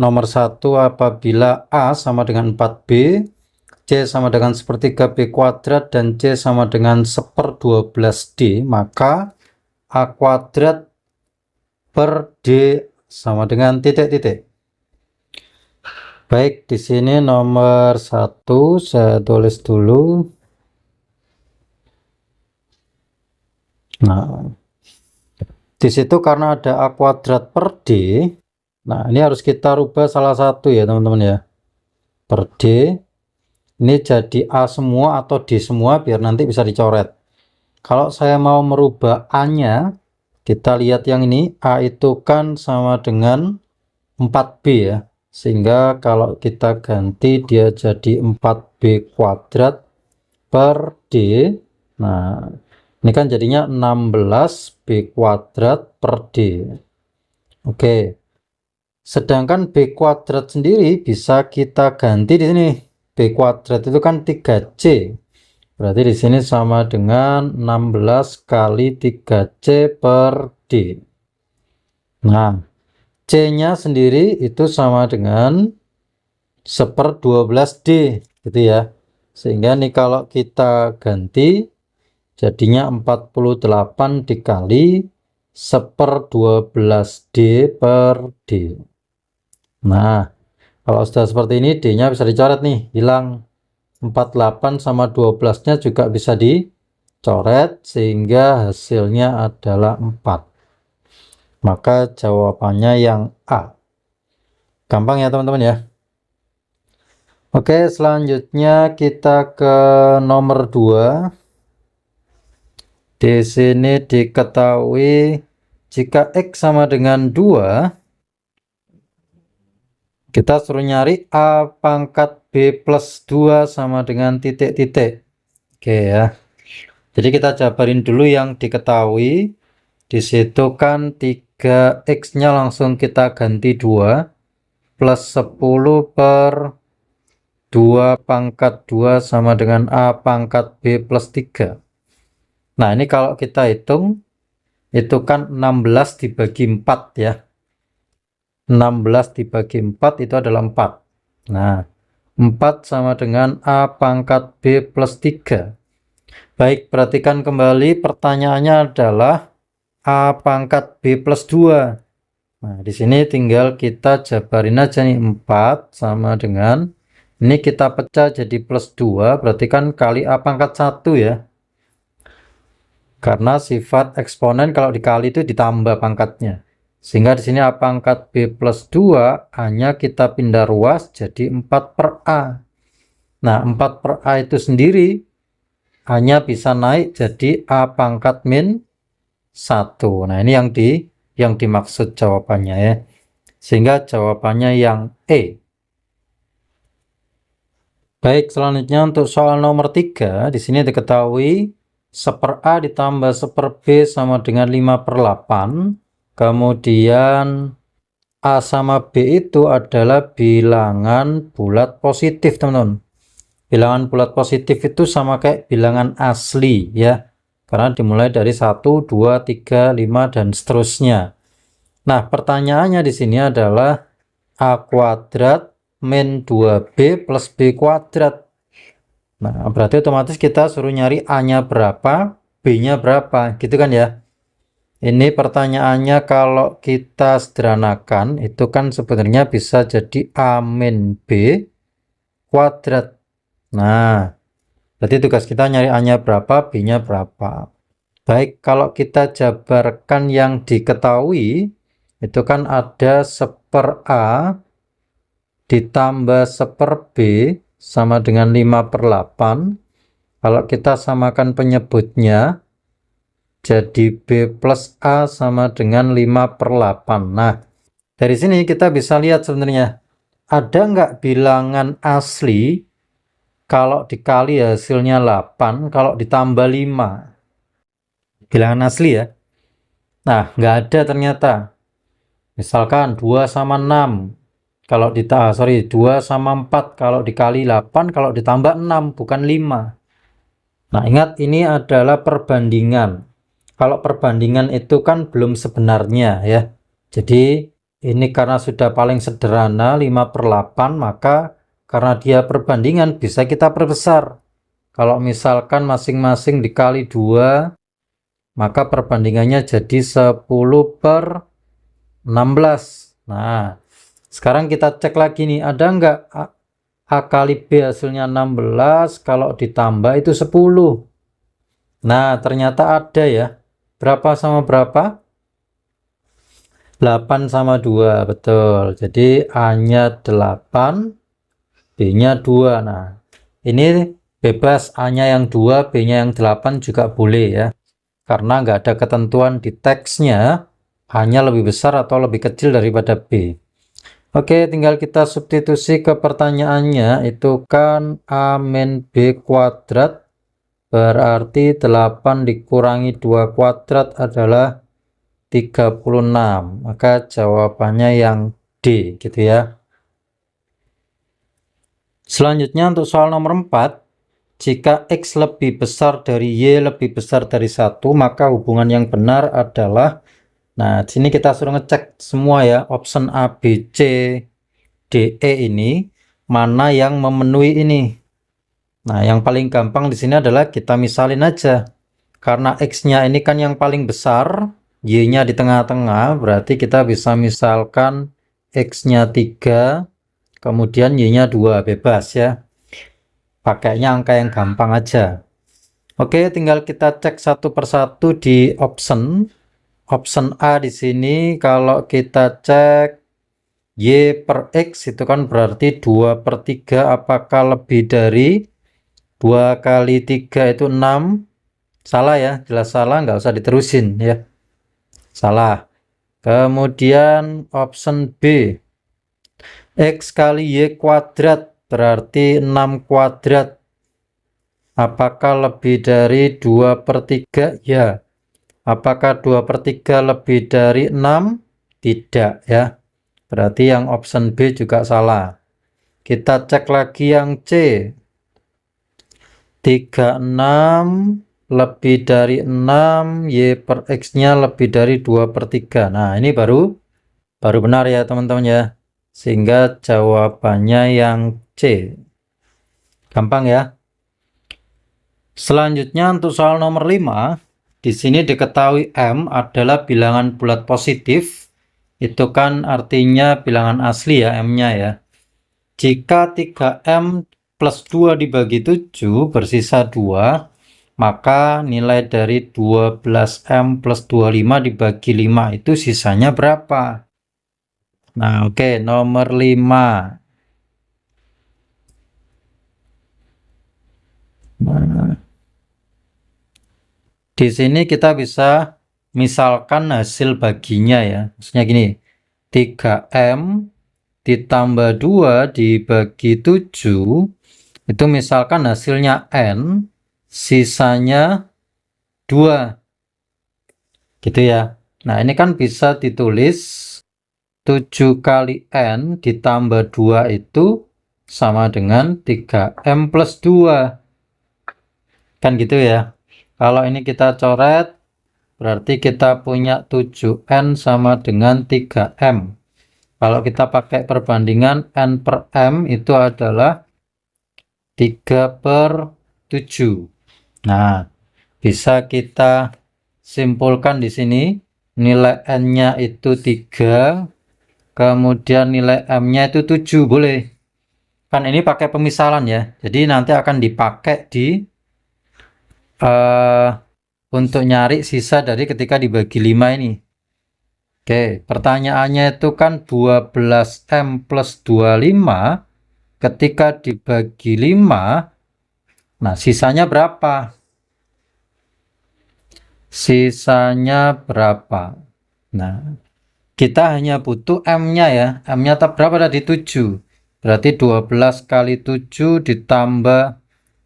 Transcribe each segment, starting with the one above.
nomor 1 apabila A sama dengan 4B, C sama dengan sepertiga B kuadrat, dan C sama dengan 1/12D, maka A kuadrat per D sama dengan titik-titik. Baik, di sini nomor 1 saya tulis dulu. Nah, di situ karena ada A kuadrat per D, nah ini harus kita rubah salah satu ya teman-teman ya. Per D, ini jadi A semua atau D semua biar nanti bisa dicoret. Kalau saya mau merubah A-nya, kita lihat yang ini, A itu kan sama dengan 4B ya. Sehingga kalau kita ganti dia jadi 4B kuadrat per D. Nah, ini kan jadinya 16B kuadrat per D. Oke. Sedangkan B kuadrat sendiri bisa kita ganti di sini. B kuadrat itu kan 3C. Berarti di sini sama dengan 16 kali 3C per D. Nah, C-nya sendiri itu sama dengan 1/12D gitu ya. Sehingga nih kalau kita ganti jadinya 48 dikali 1/12D per D. Nah, kalau sudah seperti ini D-nya bisa dicoret nih, hilang. 48 sama 12-nya juga bisa dicoret sehingga hasilnya adalah 4. Maka jawabannya yang A. Gampang ya teman-teman ya. Oke, selanjutnya kita ke nomor 2. Di sini diketahui jika X sama dengan 2, kita suruh nyari A pangkat B plus 2 sama dengan titik-titik. Oke ya. Jadi kita jabarin dulu yang diketahui. Di situ kan 3X-nya langsung kita ganti 2 plus 10 per 2 pangkat 2 sama dengan A pangkat B plus 3. Nah, ini kalau kita hitung, itu kan 16 dibagi 4 ya. 16 dibagi 4 itu adalah 4. Nah, 4 sama dengan A pangkat B plus 3. Baik, perhatikan kembali pertanyaannya adalah A pangkat B plus 2. Nah, di sini tinggal kita jabarin aja nih, 4 sama dengan, ini kita pecah jadi plus 2, berarti kan kali A pangkat 1 ya. Karena sifat eksponen kalau dikali itu ditambah pangkatnya. Sehingga di sini A pangkat B plus 2 hanya kita pindah ruas jadi 4 per A. Nah, 4 per A itu sendiri hanya bisa naik jadi A pangkat min 1. Nah, ini yang dimaksud jawabannya ya. Sehingga jawabannya yang E. Baik, selanjutnya untuk soal nomor 3, di sini diketahui 1/A ditambah 1/B sama dengan 5/8. Kemudian A sama B itu adalah bilangan bulat positif, teman-teman. Bilangan bulat positif itu sama kayak bilangan asli ya. Karena dimulai dari 1, 2, 3, 5 dan seterusnya. Nah, pertanyaannya di sini adalah A kuadrat min 2B plus B kuadrat. Nah, berarti otomatis kita suruh nyari A-nya berapa, B-nya berapa, gitu kan ya. Ini pertanyaannya kalau kita sederhanakan, itu kan sebenarnya bisa jadi A min B kuadrat. Nah, berarti tugas kita nyari A-nya berapa, B-nya berapa. Baik, kalau kita jabarkan yang diketahui, itu kan ada 1/A ditambah 1/B sama dengan 5/8. Kalau kita samakan penyebutnya, jadi B plus A sama dengan 5/8. Nah, dari sini kita bisa lihat sebenarnya, ada nggak bilangan asli kalau dikali hasilnya 8, kalau ditambah 5? Bilangan asli ya. Nah, nggak ada ternyata. Misalkan 2 sama 6. Kalau 2 sama 4 kalau dikali 8, kalau ditambah 6 bukan 5. Nah, ingat ini adalah perbandingan. Kalau perbandingan itu kan belum sebenarnya ya. Jadi ini karena sudah paling sederhana 5/8, maka karena dia perbandingan bisa kita perbesar. Kalau misalkan masing-masing dikali 2, maka perbandingannya jadi 10/16. Nah, sekarang kita cek lagi nih, ada nggak A kali B hasilnya 16, kalau ditambah itu 10. Nah, ternyata ada ya. Berapa sama berapa? 8 sama 2, betul. Jadi A-nya 8, B-nya 2. Nah, ini bebas, A-nya yang 2, B-nya yang 8 juga boleh ya. Karena nggak ada ketentuan di teksnya, A-nya lebih besar atau lebih kecil daripada B. Oke, tinggal kita substitusi ke pertanyaannya. Itu kan A min B kuadrat, berarti 8 dikurangi 2 kuadrat adalah 36. Maka jawabannya yang D, gitu ya. Selanjutnya untuk soal nomor 4, jika X lebih besar dari Y lebih besar dari 1, maka hubungan yang benar adalah, nah sini kita suruh ngecek semua ya, option A, B, C, D, E ini mana yang memenuhi ini. Nah, yang paling gampang di sini adalah kita misalin aja. Karena X-nya ini kan yang paling besar, Y-nya di tengah-tengah, berarti kita bisa misalkan X-nya 3, kemudian Y-nya 2, bebas ya. Pakainya angka yang gampang aja. Oke, tinggal kita cek satu persatu di option. Option A di sini kalau kita cek Y per X itu kan berarti 2/3, apakah lebih dari 2 kali 3 itu 6? Salah ya, jelas salah, nggak usah diterusin ya. Salah. Kemudian option B, X kali Y kuadrat berarti 6 kuadrat. Apakah lebih dari 2/3? Ya. Apakah 2/3 lebih dari 6? Tidak ya. Berarti yang option B juga salah. Kita cek lagi yang C. 36 lebih dari 6, Y per X-nya lebih dari 2/3. Nah, ini baru benar ya teman-teman ya. Sehingga jawabannya yang C. Gampang ya. Selanjutnya untuk soal nomor 5, di sini diketahui M adalah bilangan bulat positif. Itu kan artinya bilangan asli ya, M-nya ya. Jika 3M plus 2 dibagi 7 bersisa 2, maka nilai dari 12M plus 25 dibagi 5 itu sisanya berapa? Nah, oke, nomor 5. Nah, di sini kita bisa misalkan hasil baginya ya. Maksudnya gini, 3M ditambah 2 dibagi 7, itu misalkan hasilnya N, sisanya 2. Gitu ya. Nah, ini kan bisa ditulis 7 kali N ditambah 2 itu sama dengan 3M plus 2. Kan gitu ya. Kalau ini kita coret, berarti kita punya 7N sama dengan 3M. Kalau kita pakai perbandingan N per M itu adalah 3/7. Nah, bisa kita simpulkan di sini nilai N-nya itu 3, kemudian nilai M-nya itu 7, boleh. Kan ini pakai pemisalan ya. Jadi nanti akan dipakai di untuk nyari sisa dari ketika dibagi 5 ini. Oke, pertanyaannya itu kan 12M plus 25 ketika dibagi 5, nah sisanya berapa? Sisanya berapa? Nah, kita hanya butuh M-nya ya. M-nya berapa tadi? 7. Berarti 12 kali 7 ditambah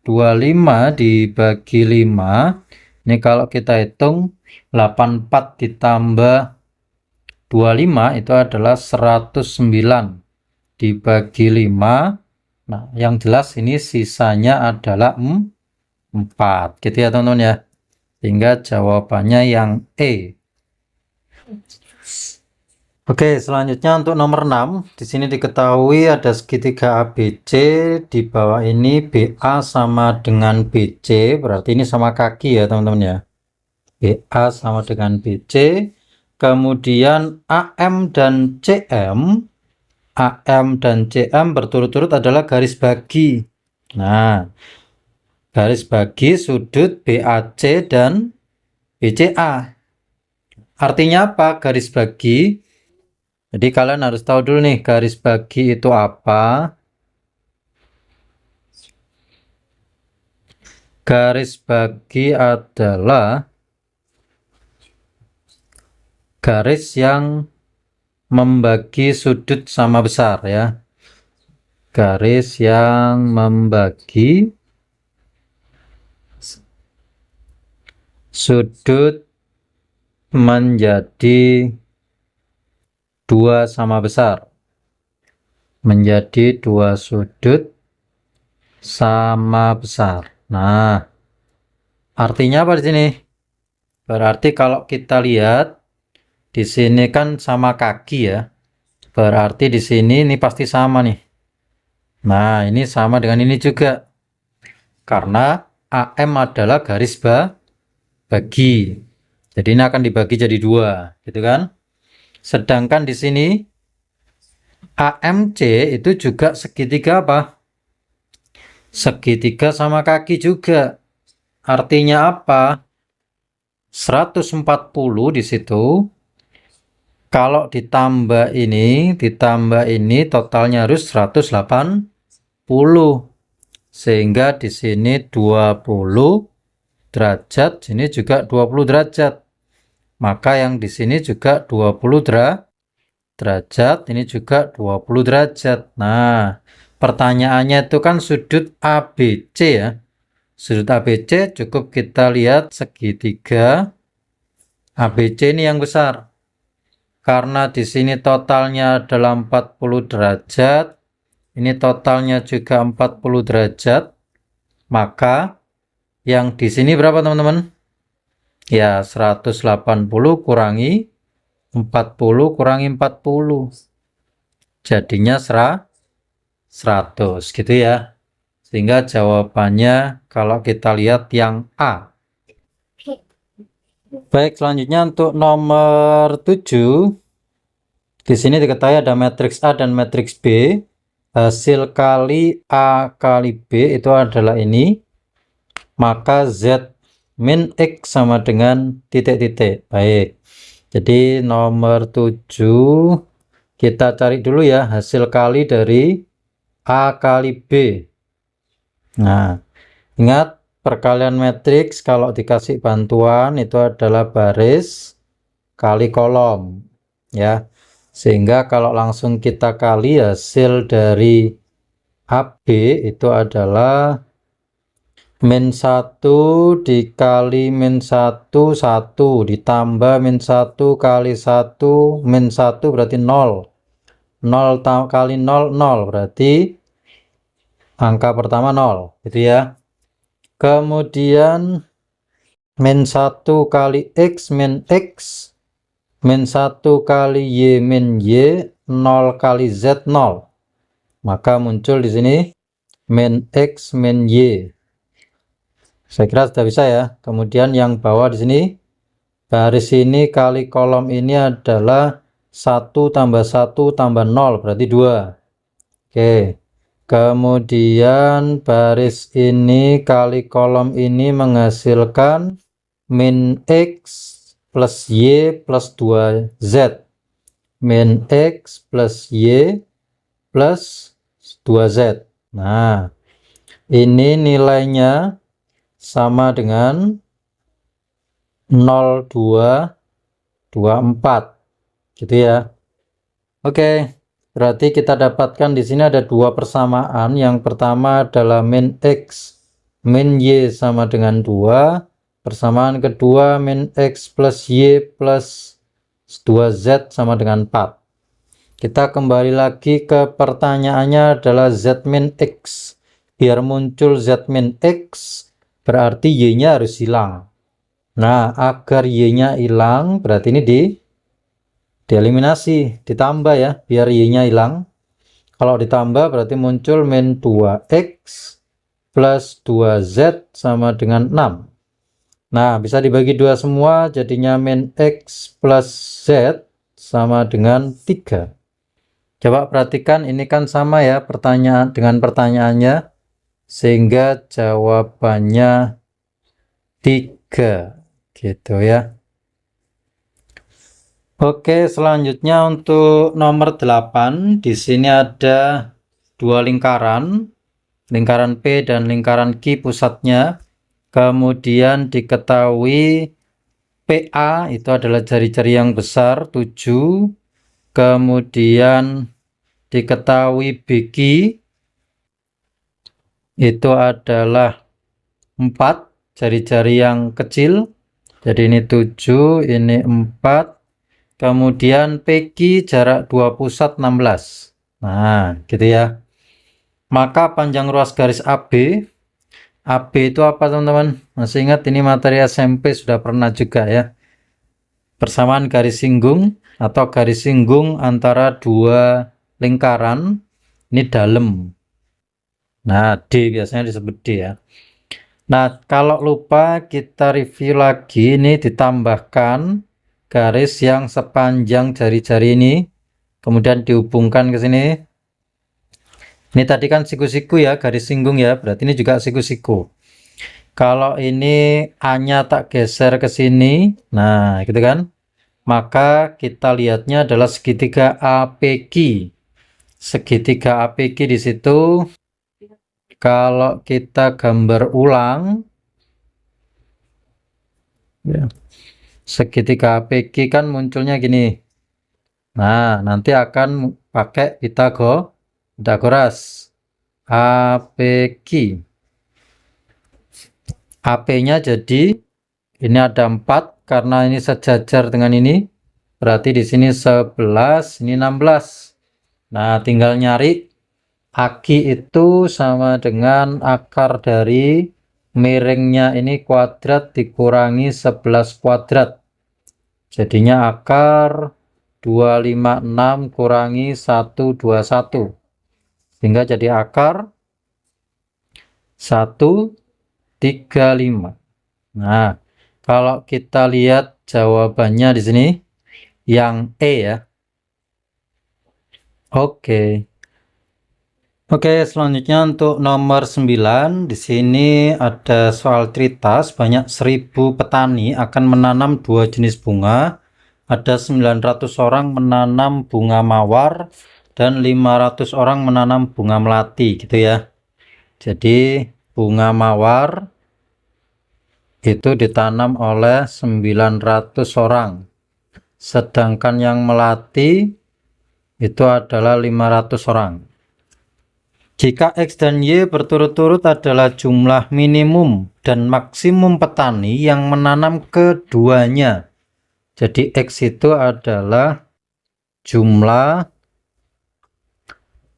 25 dibagi 5. Ini kalau kita hitung 84 ditambah 25 itu adalah 109 dibagi 5. Nah, yang jelas ini sisanya adalah 4. Gitu ya teman-teman ya. Sehingga jawabannya yang E. Oke, selanjutnya untuk nomor 6, di sini diketahui ada segitiga ABC, di bawah ini BA sama dengan BC, berarti ini sama kaki ya teman-teman ya. BA sama dengan BC, kemudian AM dan CM berturut-turut adalah garis bagi. Nah, garis bagi sudut BAC dan BCA. Artinya apa garis bagi? Jadi kalian harus tahu dulu nih garis bagi itu apa. Garis bagi adalah garis yang membagi sudut sama besar ya. Garis yang membagi sudut menjadi dua sama besar. Menjadi dua sudut sama besar. Nah, artinya apa di sini? Berarti kalau kita lihat di sini kan sama kaki ya. Berarti di sini ini pasti sama nih. Nah, ini sama dengan ini juga. Karena AM adalah garis bagi. Jadi ini akan dibagi jadi dua, gitu kan? Sedangkan di sini AMC itu juga segitiga apa? Segitiga sama kaki juga. Artinya apa? 140 di situ. Kalau ditambah ini totalnya harus 180. Sehingga di sini 20 derajat, sini juga 20 derajat. Maka yang di sini juga 20 derajat, ini juga 20 derajat. Nah, pertanyaannya itu kan sudut ABC ya. Sudut ABC cukup kita lihat segitiga ABC ini yang besar. Karena di sini totalnya adalah 40 derajat, ini totalnya juga 40 derajat, maka yang di sini berapa teman-teman? Ya, 180 kurangi 40 kurangi 40. Jadinya 100 gitu ya. Sehingga jawabannya kalau kita lihat yang A. Baik, selanjutnya untuk nomor 7. Di sini diketahui ada matriks A dan matriks B. Hasil kali A kali B itu adalah ini. Maka Z min X sama dengan titik-titik. Baik. Jadi nomor 7 kita cari dulu ya hasil kali dari A kali B. Nah, ingat perkalian matriks kalau dikasih bantuan itu adalah baris kali kolom ya. Sehingga kalau langsung kita kali hasil dari AB itu adalah min 1 dikali min 1 1 ditambah min 1 kali 1 min 1 berarti 0 kali 0 0 berarti angka pertama 0 gitu ya. Kemudian min 1 kali X min X min 1 kali Y min Y 0 kali Z 0, maka muncul di sini min X min Y. Saya kira sudah bisa ya. Kemudian yang bawah di sini baris ini kali kolom ini adalah 1 tambah 1 tambah 0 berarti 2. Oke. Kemudian baris ini kali kolom ini menghasilkan min X plus Y plus 2Z. Min X plus Y plus 2Z. Nah, ini nilainya sama dengan 0,224 gitu ya. Oke, berarti kita dapatkan di sini ada dua persamaan. Yang pertama adalah min X min Y sama dengan 2. Persamaan kedua min X plus Y plus 2Z sama dengan 4. Kita kembali lagi ke pertanyaannya adalah Z min X. Biar muncul Z min X berarti Y-nya harus hilang. Nah, agar Y-nya hilang berarti ini dieliminasi, ditambah ya, biar y-nya hilang. Kalau ditambah berarti muncul min 2x plus 2z sama dengan 6. Nah, bisa dibagi dua semua, jadinya min x plus z sama dengan 3. Coba perhatikan, ini kan sama ya pertanyaan dengan pertanyaannya, sehingga jawabannya 3 gitu ya. Oke, selanjutnya untuk nomor 8, di sini ada dua lingkaran P dan lingkaran Q pusatnya. Kemudian diketahui PA itu adalah jari-jari yang besar 7. Kemudian diketahui BQ itu adalah 4 jari-jari yang kecil. Jadi ini 7, ini 4. Kemudian PQ jarak dua pusat 16. Nah, gitu ya. Maka panjang ruas garis AB itu apa teman-teman? Masih ingat ini materi SMP sudah pernah juga ya. Persamaan garis singgung atau garis singgung antara dua lingkaran. Ini dalam. Nah, D biasanya disebut D ya. Nah, kalau lupa kita review lagi, ini ditambahkan garis yang sepanjang jari-jari ini. Kemudian dihubungkan ke sini. Ini tadi kan siku-siku ya, garis singgung ya, berarti ini juga siku-siku. Kalau ini A-nya tak geser ke sini, nah gitu kan, maka kita lihatnya adalah segitiga APQ. Segitiga APQ di situ, kalau kita gambar ulang, ya, segitiga APQ kan munculnya gini. Nah, nanti akan pakai Pitagoras. APQ. AP-nya jadi ini ada 4 karena ini sejajar dengan ini. Berarti di sini 11, ini 16. Nah, tinggal nyari AQ itu sama dengan akar dari miringnya ini kuadrat dikurangi 11 kuadrat. Jadinya akar 256 kurangi 121. Sehingga jadi akar 135. Nah, kalau kita lihat jawabannya di sini yang E ya. Oke. Oke, selanjutnya untuk nomor 9, di sini ada soal cerita sebanyak 1000 petani akan menanam 2 jenis bunga. Ada 900 orang menanam bunga mawar dan 500 orang menanam bunga melati gitu ya. Jadi bunga mawar itu ditanam oleh 900 orang. Sedangkan yang melati itu adalah 500 orang. Jika X dan Y berturut-turut adalah jumlah minimum dan maksimum petani yang menanam keduanya. Jadi X itu adalah jumlah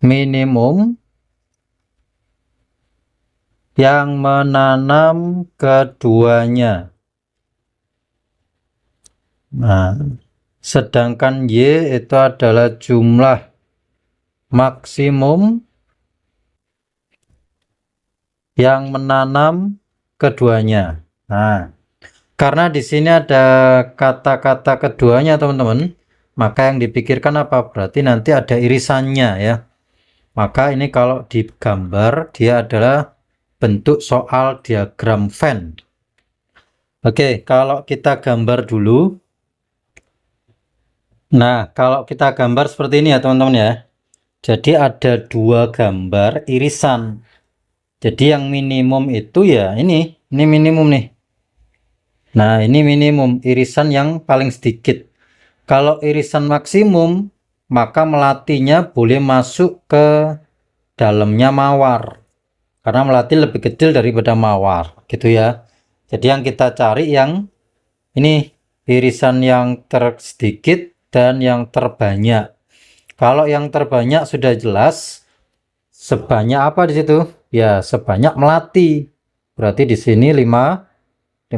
minimum yang menanam keduanya. Nah, sedangkan Y itu adalah jumlah maksimum yang menanam keduanya. Nah, karena di sini ada kata-kata keduanya teman-teman, maka yang dipikirkan apa? Berarti nanti ada irisannya ya. Maka ini kalau digambar dia adalah bentuk soal diagram Venn. Oke, kalau kita gambar dulu. Nah, kalau kita gambar seperti ini ya teman-teman ya. Jadi ada dua gambar irisan. Jadi yang minimum itu ya ini minimum nih. Nah, ini minimum irisan yang paling sedikit. Kalau irisan maksimum, maka melatinya boleh masuk ke dalamnya mawar. Karena melati lebih kecil daripada mawar, gitu ya. Jadi yang kita cari yang ini irisan yang tersedikit dan yang terbanyak. Kalau yang terbanyak sudah jelas sebanyak apa di situ? Ya, sebanyak melati. Berarti di sini 500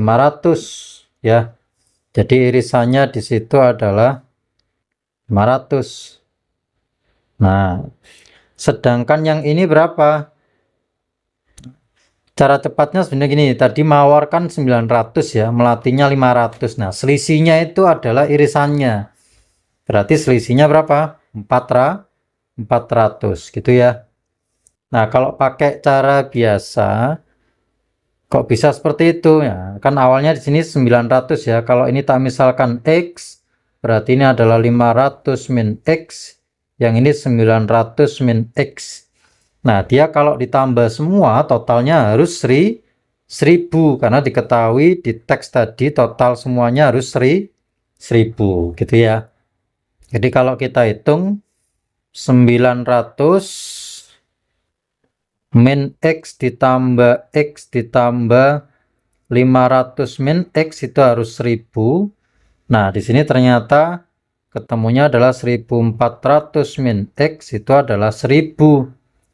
ya. Jadi irisannya di situ adalah 500. Nah, sedangkan yang ini berapa? Cara cepatnya sebenarnya gini, tadi mawar kan 900 ya, melatinya 500. Nah, selisihnya itu adalah irisannya. Berarti selisihnya berapa? 400 gitu ya. Nah, kalau pakai cara biasa, kok bisa seperti itu ya? Kan awalnya di sini 900 ya. Kalau ini tak misalkan X, berarti ini adalah 500 min X. Yang ini 900 min X. Nah, dia kalau ditambah semua totalnya harus 1000 karena diketahui di teks tadi total semuanya harus 1000 gitu ya. Jadi kalau kita hitung 900 min X ditambah X ditambah 500 min X itu harus 1000. Nah, di sini ternyata ketemunya adalah 1400 min X itu adalah 1000.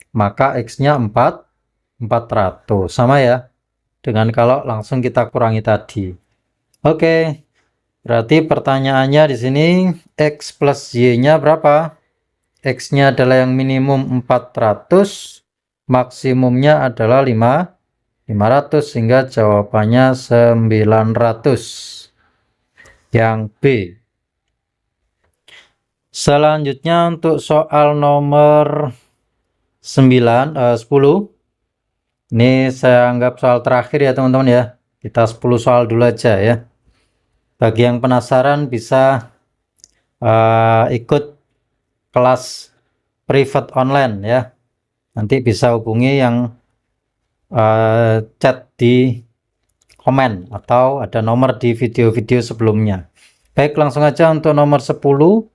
Maka X-nya 400. Sama ya dengan kalau langsung kita kurangi tadi. Oke. Berarti pertanyaannya di sini X plus Y-nya berapa? X-nya adalah yang minimum 400, maksimumnya adalah 500 sehingga jawabannya 900. Yang B. Selanjutnya untuk soal nomor 10. Ini saya anggap soal terakhir ya teman-teman ya. Kita 10 soal dulu aja ya. Bagi yang penasaran bisa ikut kelas private online ya. Nanti bisa hubungi yang chat di komen atau ada nomor di video-video sebelumnya. Baik, langsung aja untuk nomor 10.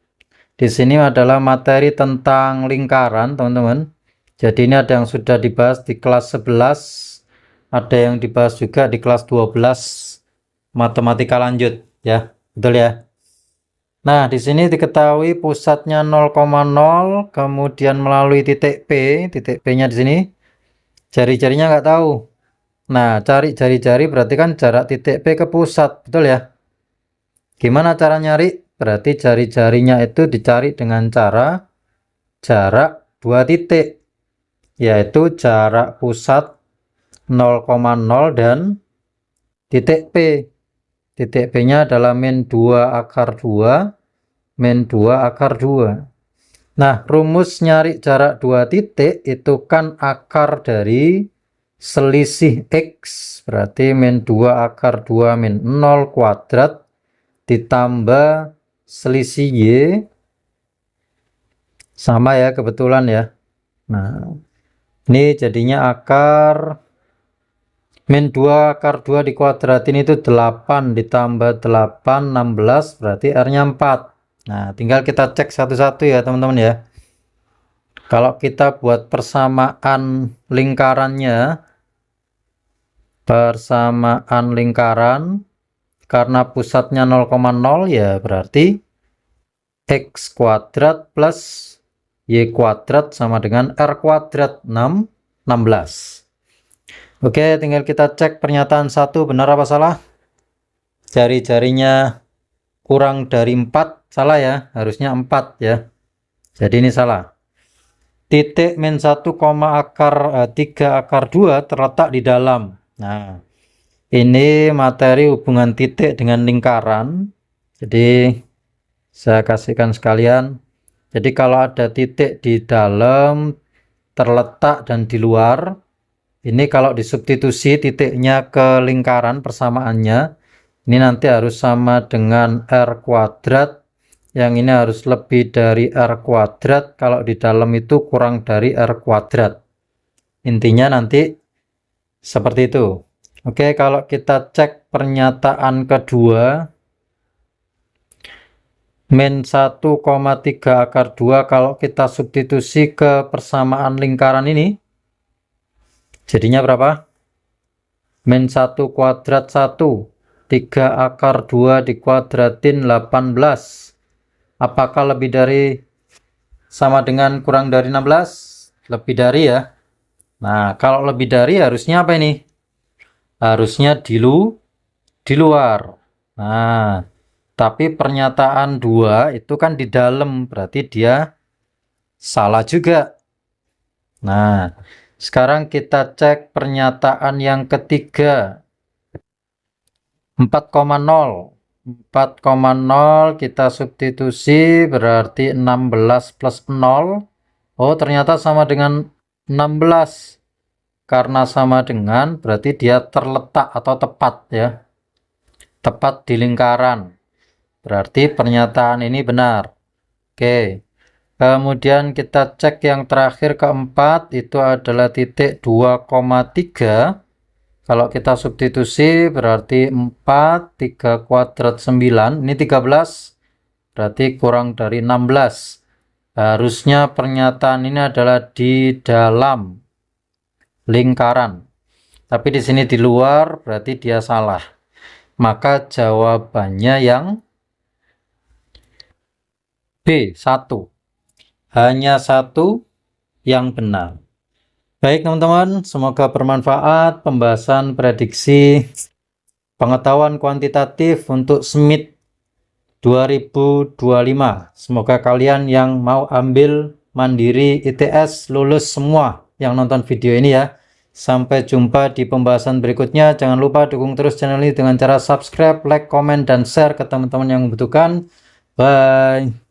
Di sini adalah materi tentang lingkaran, teman-teman. Jadi ini ada yang sudah dibahas di kelas 11, ada yang dibahas juga di kelas 12 matematika lanjut ya. Betul ya? Nah, di sini diketahui pusatnya 0,0, kemudian melalui titik P, titik P-nya di sini. Jari-jarinya nggak tahu. Nah, cari jari-jari berarti kan jarak titik P ke pusat, betul ya? Gimana cara nyari? Berarti jari-jarinya itu dicari dengan cara jarak 2 titik, yaitu jarak pusat 0,0 dan titik P. Titik P-nya adalah min 2 akar 2, min 2 akar 2. Nah, rumus nyari jarak 2 titik itu kan akar dari selisih X, berarti min 2 akar 2 min 0 kuadrat ditambah selisih Y, sama ya kebetulan ya. Nah, ini jadinya akar min 2 akar 2 dikuadratin itu 8 ditambah 8, 16, berarti R-nya 4. Nah, tinggal kita cek satu-satu ya teman-teman ya. Kalau kita buat persamaan lingkarannya, karena pusatnya 0,0 ya berarti X kuadrat plus Y kuadrat sama dengan R kuadrat 16. Oke, tinggal kita cek pernyataan 1 benar apa salah. Jari-jarinya kurang dari 4, salah ya, harusnya 4 ya. Jadi ini salah. Titik min 1, akar 3 akar 2 terletak di dalam. Nah, ini materi hubungan titik dengan lingkaran. Jadi saya kasihkan sekalian. Jadi kalau ada titik di dalam, terletak dan di luar, ini kalau disubstitusi titiknya ke lingkaran persamaannya, ini nanti harus sama dengan R kuadrat. Yang ini harus lebih dari R kuadrat. Kalau di dalam itu kurang dari R kuadrat. Intinya nanti seperti itu. Oke, kalau kita cek pernyataan kedua, min 1,3 akar 2 kalau kita substitusi ke persamaan lingkaran ini, jadinya berapa? Min 1 kuadrat 1, 3 akar 2 dikuadratin 18. Apakah lebih dari sama dengan kurang dari 16? Lebih dari ya. Nah, kalau lebih dari harusnya apa ini? Harusnya di luar. Nah, Tapi pernyataan 2 itu kan di dalam, berarti dia salah juga. Nah, sekarang kita cek pernyataan yang ketiga. 4,0. 4,0 kita substitusi berarti 16 plus 0. Oh, ternyata sama dengan 16. Karena sama dengan berarti dia terletak atau tepat ya. Tepat di lingkaran. Berarti pernyataan ini benar. Oke. Kemudian kita cek yang terakhir keempat, itu adalah titik 2,3. Kalau kita substitusi berarti 4, 3 kuadrat 9, ini 13, berarti kurang dari 16. Harusnya pernyataan ini adalah di dalam lingkaran. Tapi di sini di luar, berarti dia salah. Maka jawabannya yang B, 1. Hanya 1 yang benar. Baik teman-teman, semoga bermanfaat pembahasan prediksi pengetahuan kuantitatif untuk SMIT 2025. Semoga kalian yang mau ambil mandiri ITS lulus semua yang nonton video ini ya. Sampai jumpa di pembahasan berikutnya. Jangan lupa dukung terus channel ini dengan cara subscribe, like, komen, dan share ke teman-teman yang membutuhkan. Bye.